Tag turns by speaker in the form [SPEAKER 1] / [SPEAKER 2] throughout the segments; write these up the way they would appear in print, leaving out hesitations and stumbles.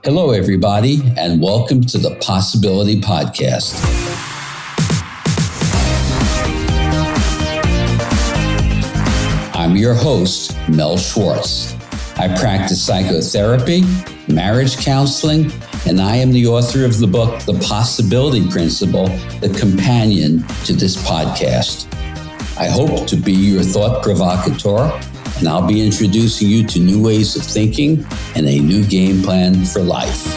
[SPEAKER 1] Hello, everybody, and welcome to the Possibility Podcast. I'm your host, Mel Schwartz. I practice psychotherapy, marriage counseling, and I am the author of the book, The Possibility Principle, the companion to this podcast. I hope to be your thought provocateur, and I'll be introducing you to new ways of thinking and a new game plan for life.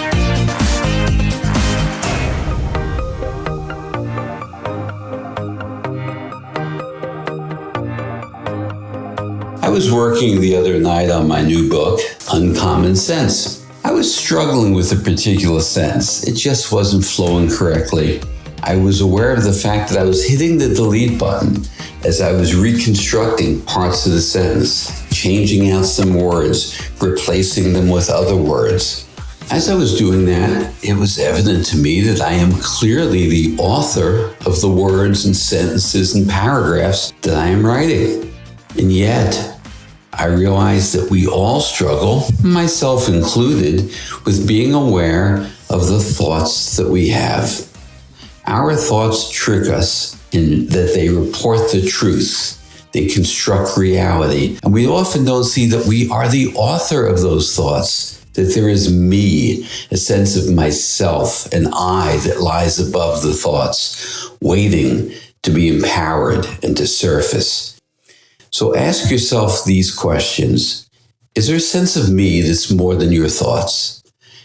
[SPEAKER 1] I was working the other night on my new book, Uncommon Sense. I was struggling with a particular sentence. It just wasn't flowing correctly. I was aware of the fact that I was hitting the delete button as I was reconstructing parts of the sentence, changing out some words, replacing them with other words. As I was doing that, it was evident to me that I am clearly the author of the words and sentences and paragraphs that I am writing. And yet, I realized that we all struggle, myself included, with being aware of the thoughts that we have. Our thoughts trick us in that they report the truth. They construct reality. And we often don't see that we are the author of those thoughts, that there is me, a sense of myself, an I that lies above the thoughts, waiting to be empowered and to surface. So ask yourself these questions. Is there a sense of me that's more than your thoughts?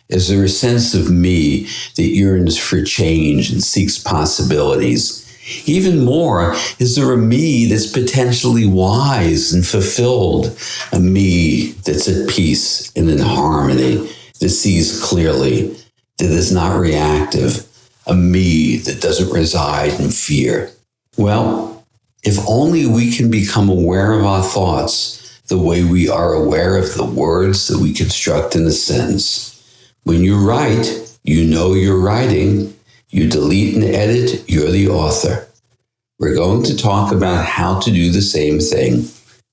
[SPEAKER 1] Is there a sense of me that yearns for change and seeks possibilities? Even more, is there a me that's potentially wise and fulfilled? A me that's at peace and in harmony, that sees clearly, that is not reactive, a me that doesn't reside in fear? Well, if only we can become aware of our thoughts the way we are aware of the words that we construct in a sentence. When you write, you know you're writing. You delete and edit, you're the author. We're going to talk about how to do the same thing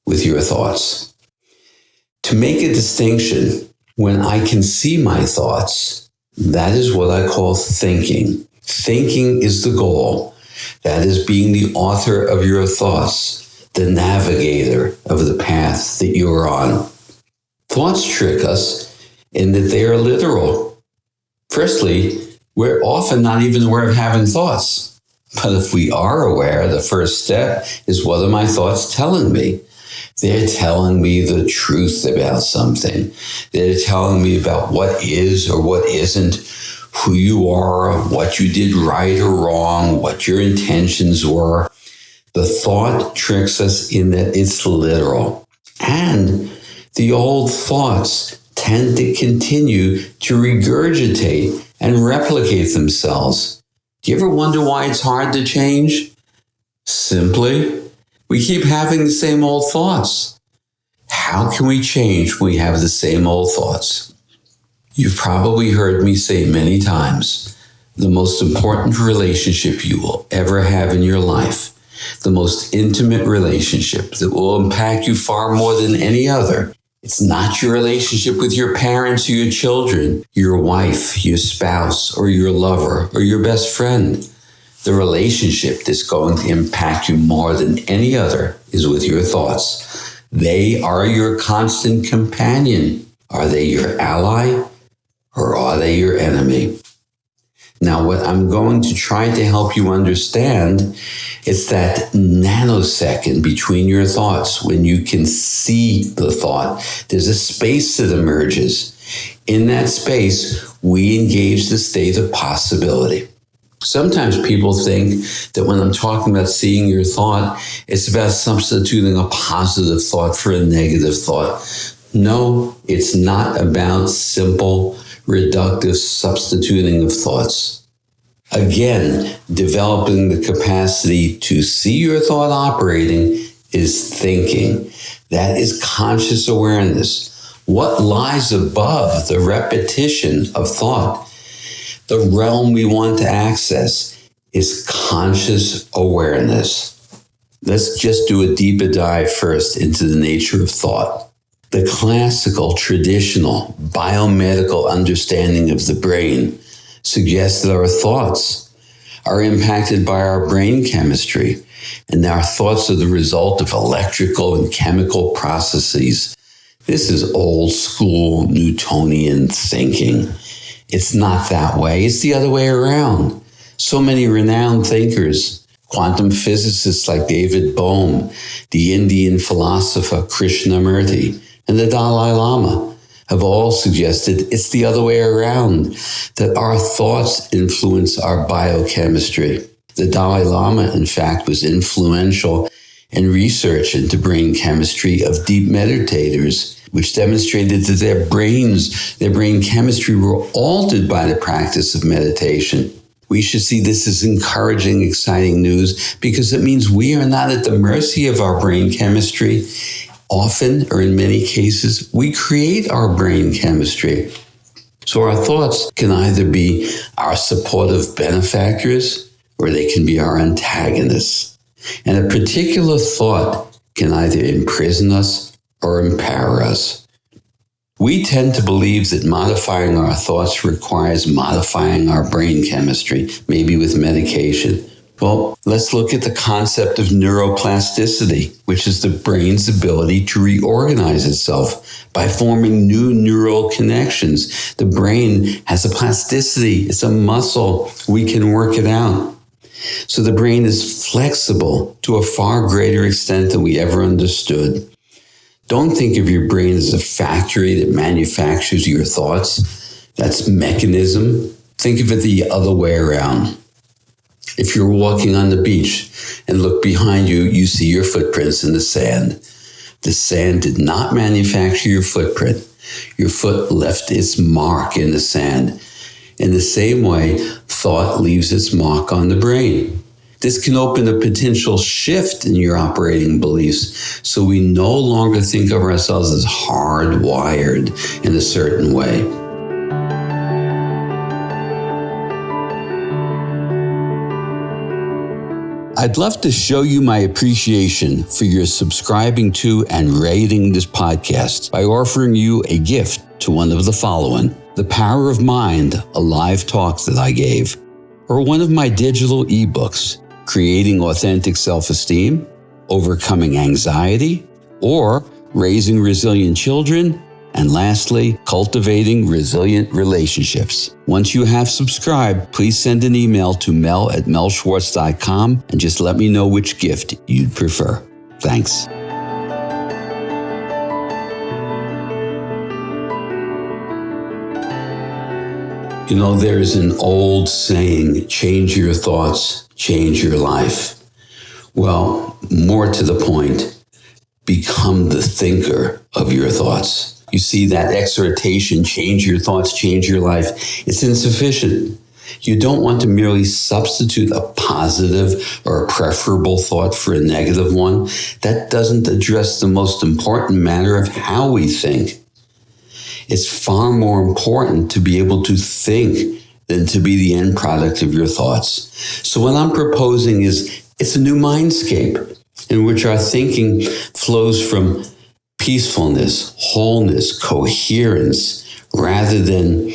[SPEAKER 1] with your thoughts. To make a distinction, when I can see my thoughts, that is what I call thinking. Thinking is the goal. That is being the author of your thoughts, the navigator of the path that you're on. Thoughts trick us in that they are literal. Firstly, we're often not even aware of having thoughts. But if we are aware, the first step is, what are my thoughts telling me? They're telling me the truth about something. They're telling me about what is or what isn't, who you are, what you did right or wrong, what your intentions were. The thought tricks us in that it's literal. And the old thoughts tend to continue to regurgitate and replicate themselves. Do you ever wonder why it's hard to change? Simply, we keep having the same old thoughts. How can we change when we have the same old thoughts? You've probably heard me say many times, the most important relationship you will ever have in your life, the most intimate relationship that will impact you far more than any other, it's not your relationship with your parents or your children, your wife, your spouse, or your lover, or your best friend. The relationship that's going to impact you more than any other is with your thoughts. They are your constant companion. Are they your ally, or are they your enemy? Now, what I'm going to try to help you understand is that nanosecond between your thoughts. When you can see the thought, there's a space that emerges. In that space, we engage the state of possibility. Sometimes people think that when I'm talking about seeing your thought, it's about substituting a positive thought for a negative thought. No, it's not about simple reductive substituting of thoughts. Again, developing the capacity to see your thought operating is thinking. That is conscious awareness. What lies above the repetition of thought? The realm we want to access is conscious awareness. Let's just do a deeper dive first into the nature of thought. The classical, traditional, biomedical understanding of the brain suggests that our thoughts are impacted by our brain chemistry, and our thoughts are the result of electrical and chemical processes. This is old school Newtonian thinking. It's not that way. It's the other way around. So many renowned thinkers, quantum physicists like David Bohm, the Indian philosopher Krishnamurti, and the Dalai Lama have all suggested it's the other way around, that our thoughts influence our biochemistry. The Dalai Lama, in fact, was influential in research into brain chemistry of deep meditators, which demonstrated that their brain chemistry were altered by the practice of meditation. We should see this as encouraging, exciting news because it means we are not at the mercy of our brain chemistry. Often, or in many cases, we create our brain chemistry. So our thoughts can either be our supportive benefactors or they can be our antagonists. And a particular thought can either imprison us or empower us. We tend to believe that modifying our thoughts requires modifying our brain chemistry, maybe with medication. Well, let's look at the concept of neuroplasticity, which is the brain's ability to reorganize itself by forming new neural connections. The brain has a plasticity. It's a muscle. We can work it out. So the brain is flexible to a far greater extent than we ever understood. Don't think of your brain as a factory that manufactures your thoughts. That's mechanism. Think of it the other way around. If you're walking on the beach and look behind you, you see your footprints in the sand. The sand did not manufacture your footprint. Your foot left its mark in the sand. In the same way, thought leaves its mark on the brain. This can open a potential shift in your operating beliefs, so we no longer think of ourselves as hardwired in a certain way. I'd love to show you my appreciation for your subscribing to and rating this podcast by offering you a gift to one of the following: The Power of Mind, a live talk that I gave, or one of my digital ebooks, Creating Authentic Self-Esteem, Overcoming Anxiety, or Raising Resilient Children, and lastly, Cultivating Resilient Relationships. Once you have subscribed, please send an email to mel@melschwartz.com and just let me know which gift you'd prefer. Thanks. You know, there's an old saying, change your thoughts, change your life. Well, more to the point, become the thinker of your thoughts. You see, that exhortation, change your thoughts, change your life, it's insufficient. You don't want to merely substitute a positive or a preferable thought for a negative one. That doesn't address the most important matter of how we think. It's far more important to be able to think than to be the end product of your thoughts. So what I'm proposing is it's a new mindscape in which our thinking flows from peacefulness, wholeness, coherence, rather than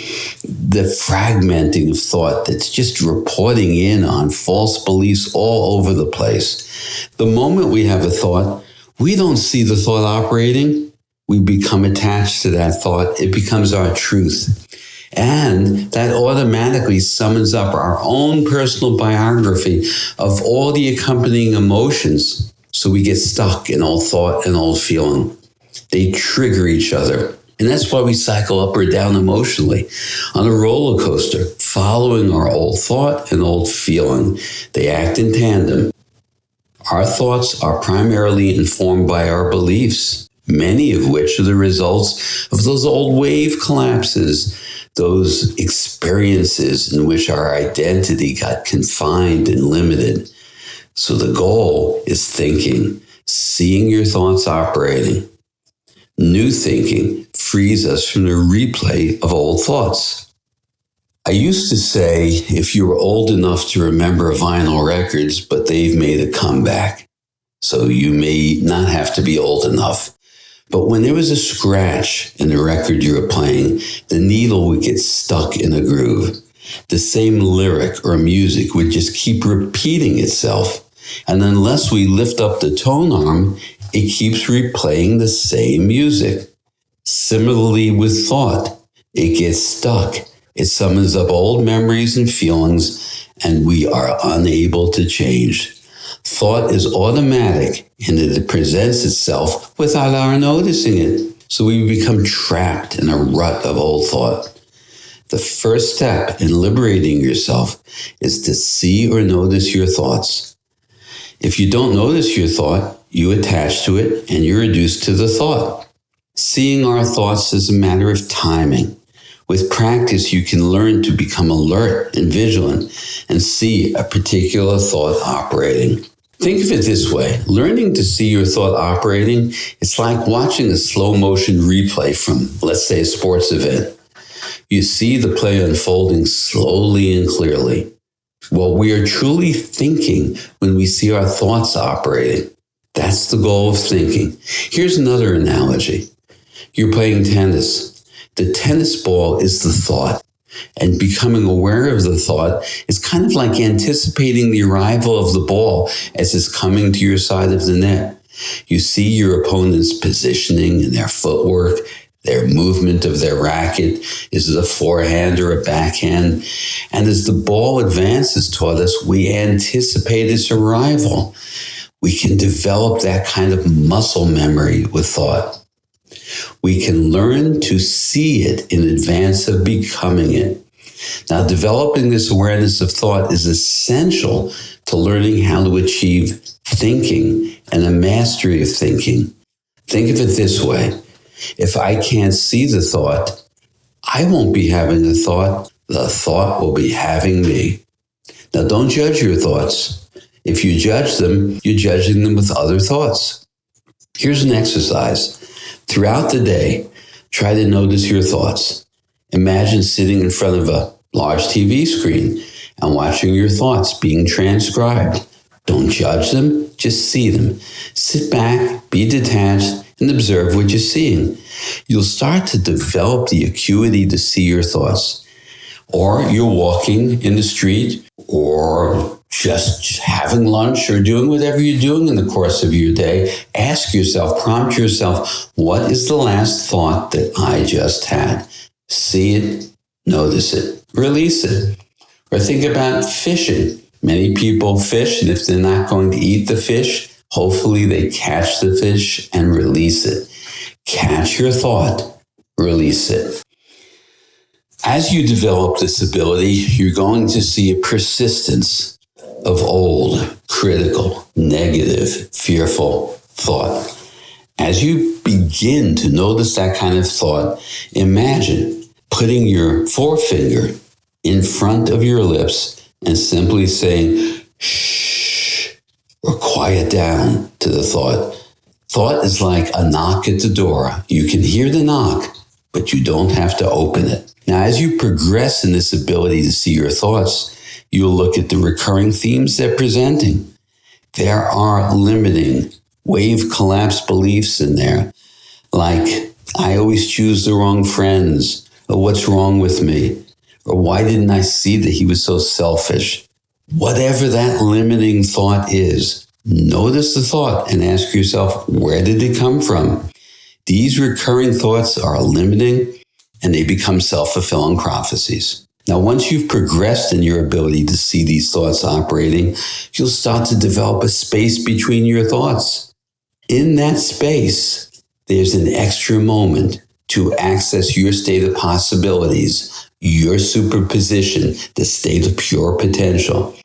[SPEAKER 1] the fragmenting of thought that's just reporting in on false beliefs all over the place. The moment we have a thought, we don't see the thought operating. We become attached to that thought. It becomes our truth. And that automatically summons up our own personal biography of all the accompanying emotions. So we get stuck in old thought and old feeling. They trigger each other. And that's why we cycle up or down emotionally on a roller coaster, following our old thought and old feeling. They act in tandem. Our thoughts are primarily informed by our beliefs, many of which are the results of those old wave collapses, those experiences in which our identity got confined and limited. So the goal is thinking, seeing your thoughts operating. New thinking frees us from the replay of old thoughts. I used to say, if you were old enough to remember vinyl records, but they've made a comeback. So you may not have to be old enough. But when there was a scratch in the record you were playing, the needle would get stuck in a groove. The same lyric or music would just keep repeating itself. And unless we lift up the tone arm, it keeps replaying the same music. Similarly with thought, it gets stuck. It summons up old memories and feelings, and we are unable to change. Thought is automatic, and it presents itself without our noticing it. So we become trapped in a rut of old thought. The first step in liberating yourself is to see or notice your thoughts. If you don't notice your thought, you attach to it and you're reduced to the thought. Seeing our thoughts is a matter of timing. With practice, you can learn to become alert and vigilant and see a particular thought operating. Think of it this way. Learning to see your thought operating, it's like watching a slow motion replay from, let's say, a sports event. You see the play unfolding slowly and clearly. Well, we are truly thinking when we see our thoughts operating. That's the goal of thinking. Here's another analogy. You're playing tennis. The tennis ball is the thought. And becoming aware of the thought is kind of like anticipating the arrival of the ball as it's coming to your side of the net. You see your opponent's positioning and their footwork, their movement of their racket. Is it a forehand or a backhand? And as the ball advances toward us, we anticipate its arrival. We can develop that kind of muscle memory with thought. We can learn to see it in advance of becoming it. Now, developing this awareness of thought is essential to learning how to achieve thinking and a mastery of thinking. Think of it this way. If I can't see the thought, I won't be having a thought. The thought will be having me. Now, don't judge your thoughts. If you judge them, you're judging them with other thoughts. Here's an exercise. Throughout the day, try to notice your thoughts. Imagine sitting in front of a large TV screen and watching your thoughts being transcribed. Don't judge them, just see them. Sit back, be detached, and observe what you're seeing. You'll start to develop the acuity to see your thoughts. Or you're walking in the street, or just having lunch, or doing whatever you're doing in the course of your day. Ask yourself, prompt yourself, what is the last thought that I just had? See it, notice it, release it. Or think about fishing. Many people fish, and if they're not going to eat the fish, hopefully they catch the fish and release it. Catch your thought, release it. As you develop this ability, you're going to see a persistence of old, critical, negative, fearful thought. As you begin to notice that kind of thought, imagine putting your forefinger in front of your lips and simply saying, shh, or quiet down to the thought. Thought is like a knock at the door. You can hear the knock, but you don't have to open it. Now, as you progress in this ability to see your thoughts, you'll look at the recurring themes they're presenting. There are limiting, wave collapse beliefs in there, like, I always choose the wrong friends, or what's wrong with me, or why didn't I see that he was so selfish? Whatever that limiting thought is, notice the thought and ask yourself, where did it come from? These recurring thoughts are limiting, and they become self-fulfilling prophecies. Now, once you've progressed in your ability to see these thoughts operating, you'll start to develop a space between your thoughts. In that space, there's an extra moment to access your state of possibilities, your superposition, the state of pure potential.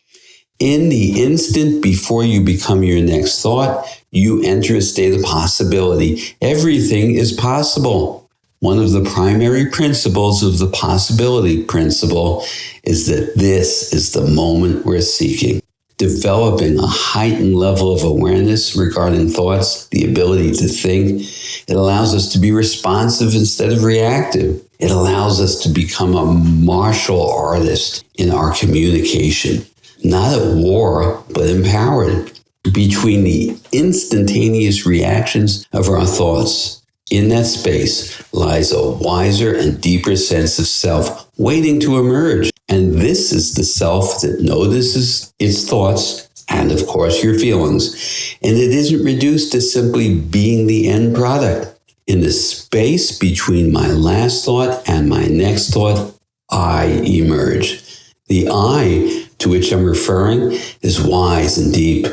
[SPEAKER 1] In the instant before you become your next thought, you enter a state of possibility. Everything is possible. One of the primary principles of the possibility principle is that this is the moment we're seeking. Developing a heightened level of awareness regarding thoughts, the ability to think, it allows us to be responsive instead of reactive. It allows us to become a martial artist in our communication, not at war, but empowered. Between the instantaneous reactions of our thoughts, In that space lies a wiser and deeper sense of self waiting to emerge. And this is the self that notices its thoughts and, of course, your feelings. And it isn't reduced to simply being the end product. In the space between my last thought and my next thought, I emerge. The I to which I'm referring is wise and deep,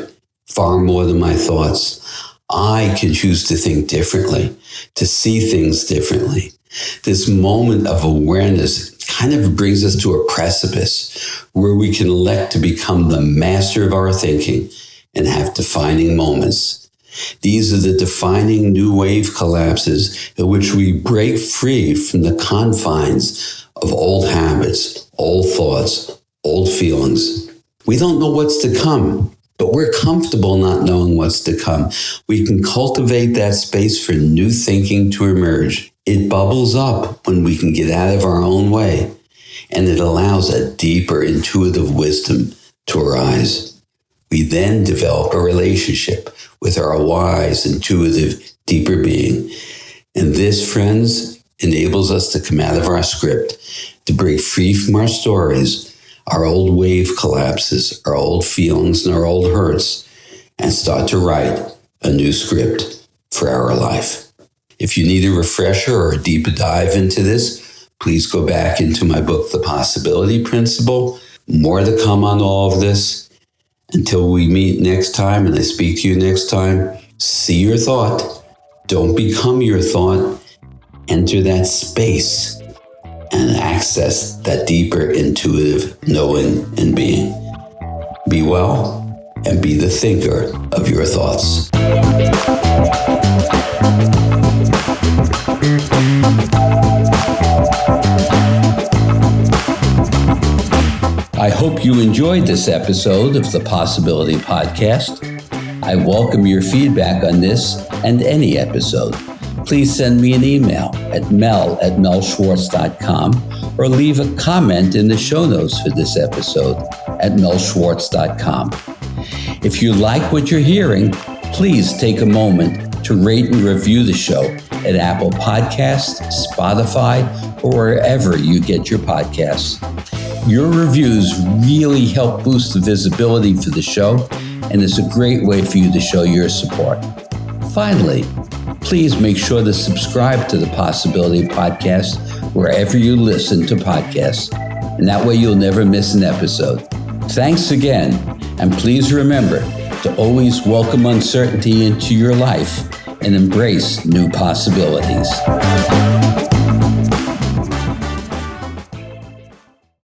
[SPEAKER 1] far more than my thoughts. I can choose to think differently, to see things differently. This moment of awareness kind of brings us to a precipice where we can elect to become the master of our thinking and have defining moments. These are the defining new wave collapses in which we break free from the confines of old habits, old thoughts, old feelings. We don't know what's to come, but we're comfortable not knowing what's to come. We can cultivate that space for new thinking to emerge. It bubbles up when we can get out of our own way, and it allows a deeper intuitive wisdom to arise. We then develop a relationship with our wise, intuitive, deeper being. And this, friends, enables us to come out of our script, to break free from our stories, our old wave collapses, our old feelings and our old hurts, and start to write a new script for our life. If you need a refresher or a deeper dive into this, please go back into my book, The Possibility Principle. More to come on all of this. Until we meet next time and I speak to you next time, see your thought. Don't become your thought. Enter that space and access that deeper intuitive knowing and being. Be well and be the thinker of your thoughts. I hope you enjoyed this episode of the Possibility Podcast. I welcome your feedback on this and any episode. Please send me an email at mel@melschwartz.com or leave a comment in the show notes for this episode at melschwartz.com. If you like what you're hearing, please take a moment to rate and review the show at Apple Podcasts, Spotify, or wherever you get your podcasts. Your reviews really help boost the visibility for the show, and it's a great way for you to show your support. Finally, please make sure to subscribe to the Possibility Podcast wherever you listen to podcasts, and that way you'll never miss an episode. Thanks again, and please remember to always welcome uncertainty into your life and embrace new possibilities.